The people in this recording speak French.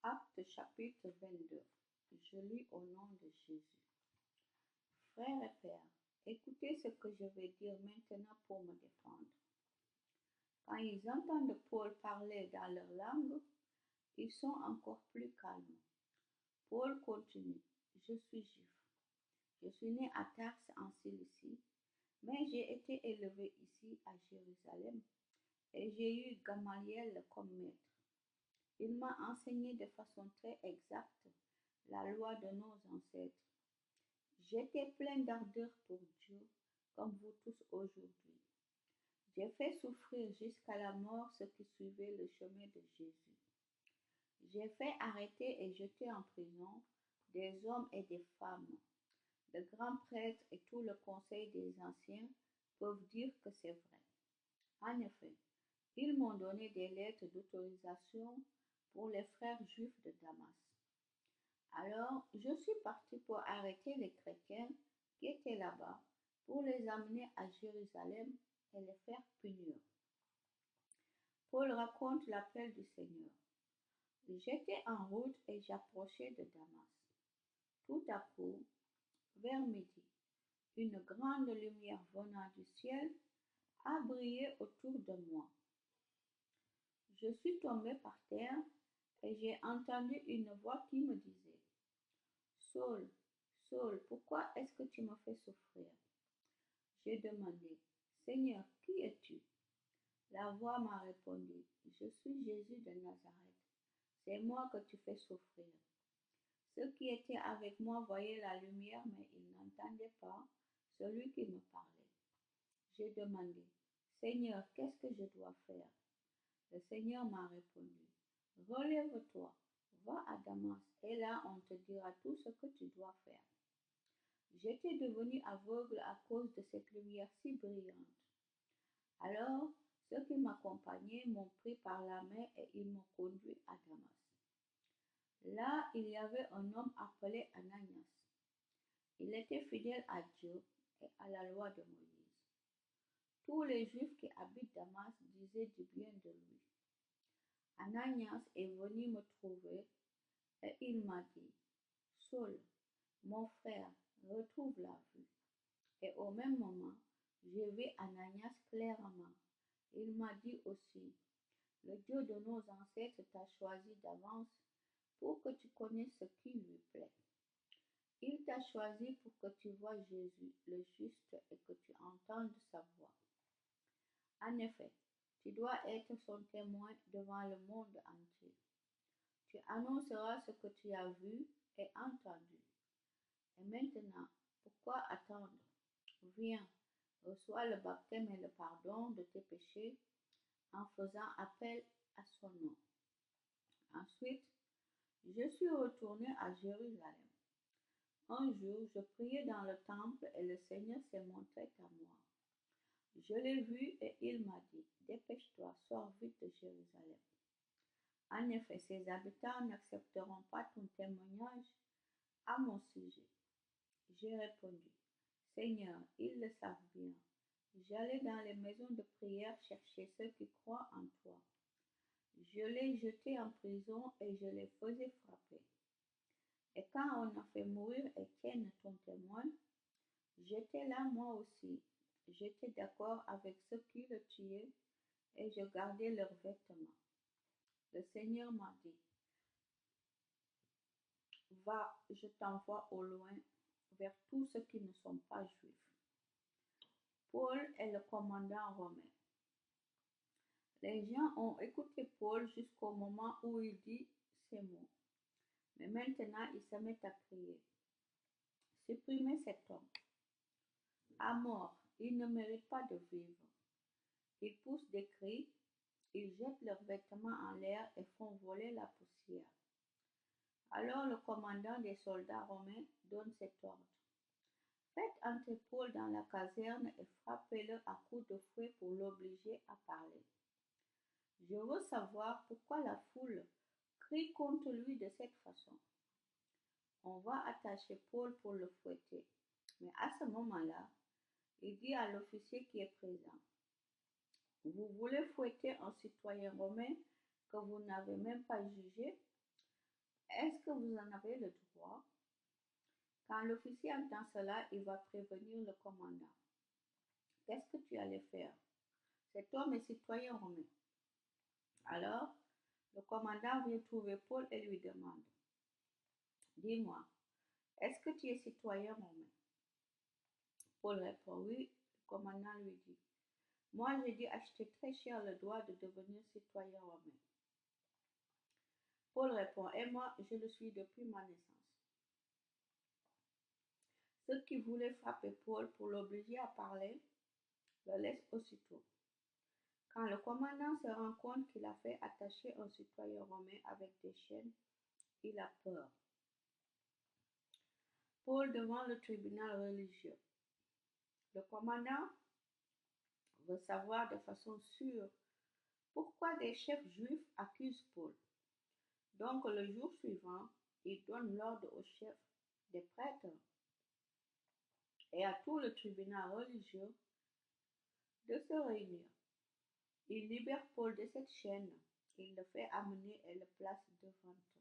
Acte chapitre 22. Je lis au nom de Jésus. Frères et pères, écoutez ce que je vais dire maintenant pour me défendre. Quand ils entendent Paul parler dans leur langue, ils sont encore plus calmes. Paul continue. Je suis juif. Je suis né à Tarse en Cilicie, mais j'ai été élevé ici à Jérusalem et j'ai eu Gamaliel comme maître. Il m'a enseigné de façon très exacte la loi de nos ancêtres. J'étais plein d'ardeur pour Dieu, comme vous tous aujourd'hui. J'ai fait souffrir jusqu'à la mort ceux qui suivaient le chemin de Jésus. J'ai fait arrêter et jeter en prison des hommes et des femmes. Le grand prêtre et tout le conseil des anciens peuvent dire que c'est vrai. En effet, ils m'ont donné des lettres d'autorisation pour les frères juifs de Damas. Alors, je suis parti pour arrêter les chrétiens qui étaient là-bas, pour les amener à Jérusalem et les faire punir. Paul raconte l'appel du Seigneur. J'étais en route et j'approchais de Damas. Tout à coup, vers midi, une grande lumière venant du ciel a brillé autour de moi. Je suis tombé par terre et j'ai entendu une voix qui me disait, Saul, Saul, pourquoi est-ce que tu me fais souffrir? J'ai demandé, Seigneur, qui es-tu? La voix m'a répondu, je suis Jésus de Nazareth. C'est moi que tu fais souffrir. Ceux qui étaient avec moi voyaient la lumière, mais ils n'entendaient pas celui qui me parlait. J'ai demandé, Seigneur, qu'est-ce que je dois faire? Le Seigneur m'a répondu, relève-toi, va à Damas, et là on te dira tout ce que tu dois faire. J'étais devenu aveugle à cause de cette lumière si brillante. Alors, ceux qui m'accompagnaient m'ont pris par la main et ils m'ont conduit à Damas. Là, il y avait un homme appelé Ananias. Il était fidèle à Dieu et à la loi de Moïse. Tous les Juifs qui habitent Damas disaient du bien de lui. Ananias est venu me trouver et il m'a dit, Saul, mon frère, retrouve la vue. Et au même moment, j'ai vu Ananias clairement. Il m'a dit aussi, le Dieu de nos ancêtres t'a choisi d'avance pour que tu connaisses ce qui lui plaît. Il t'a choisi pour que tu vois Jésus, le juste, et que tu entendes sa voix. En effet, tu dois être son témoin devant le monde entier. Tu annonceras ce que tu as vu et entendu. Et maintenant, pourquoi attendre? Viens, reçois le baptême et le pardon de tes péchés en faisant appel à son nom. Ensuite, je suis retourné à Jérusalem. Un jour, je priais dans le temple et le Seigneur s'est montré à moi. Je l'ai vu et il m'a dit, dépêche-toi, sors vite de Jérusalem. En effet, ses habitants n'accepteront pas ton témoignage à mon sujet. J'ai répondu, Seigneur, ils le savent bien. J'allais dans les maisons de prière chercher ceux qui croient en toi. Je les jetais en prison et je les faisais frapper. Et quand on a fait mourir Étienne, ton témoin, j'étais là moi aussi. J'étais d'accord avec ceux qui le tuaient et je gardais leurs vêtements. Le Seigneur m'a dit, va, je t'envoie au loin vers tous ceux qui ne sont pas juifs. Paul est le commandant romain. Les gens ont écouté Paul jusqu'au moment où il dit ces mots. Mais maintenant, il se met à crier. Supprimez cet homme. À mort, il ne mérite pas de vivre. Ils poussent des cris, ils jettent leurs vêtements en l'air et font voler la poussière. Alors le commandant des soldats romains donne cet ordre. Faites entrer Paul dans la caserne et frappez-le à coups de fouet pour l'obliger à parler. Je veux savoir pourquoi la foule crie contre lui de cette façon. On va attacher Paul pour le fouetter. Mais à ce moment-là, il dit à l'officier qui est présent, vous voulez fouetter un citoyen romain que vous n'avez même pas jugé? Est-ce que vous en avez le droit? Quand l'officier entend cela, il va prévenir le commandant. Qu'est-ce que tu allais faire? Cet homme est citoyen romain. Alors, le commandant vient trouver Paul et lui demande, dis-moi, est-ce que tu es citoyen romain? Paul répond, oui. Le commandant lui dit, moi j'ai dû acheter très cher le droit de devenir citoyen romain. Paul répond, et moi je le suis depuis ma naissance. Ceux qui voulaient frapper Paul pour l'obliger à parler le laissent aussitôt. Quand le commandant se rend compte qu'il a fait attacher un citoyen romain avec des chaînes, il a peur. Paul devant le tribunal religieux. Le commandant veut savoir de façon sûre pourquoi des chefs juifs accusent Paul. Donc le jour suivant, il donne l'ordre aux chefs des prêtres et à tout le tribunal religieux de se réunir. Il libère Paul de cette chaîne, il le fait amener et le place devant eux.